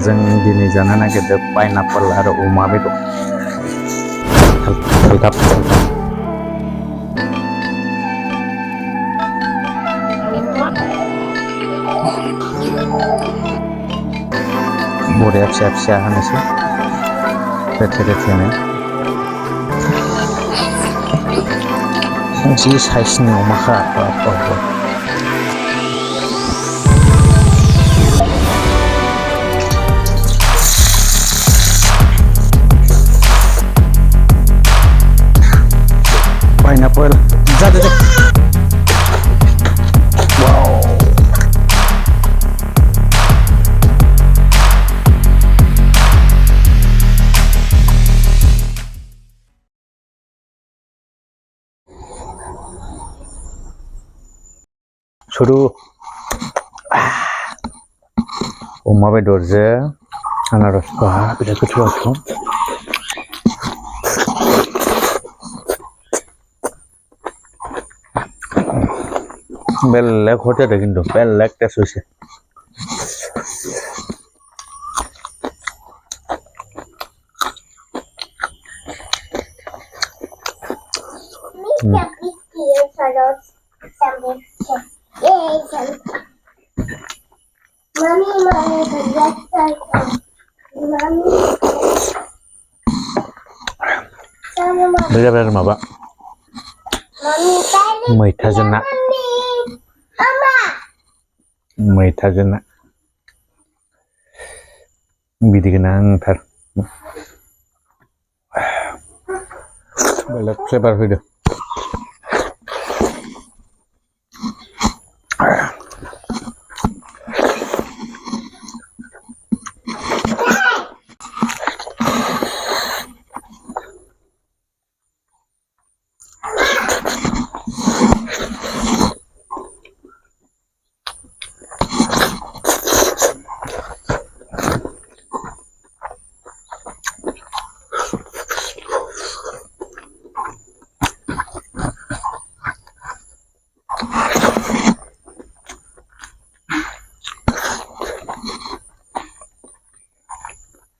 जों दिनै जानो नागिरदों पाइनापल आरो अमा बेदर बरिया फिसा फिसा हानोसै रेथे रेथेनो जि साइसनि अमाखा पाइनापल जादो दे वाव सुरु अमा बेदरजों आनारस बिराद गोथाव बेलेग हट जादों खिन्थु बेलेग टेस्ट हइसे बे जाबाय आरो माबा मैथाजों ना बिदि गोनांथार बेलेग फ्लेभार फैदों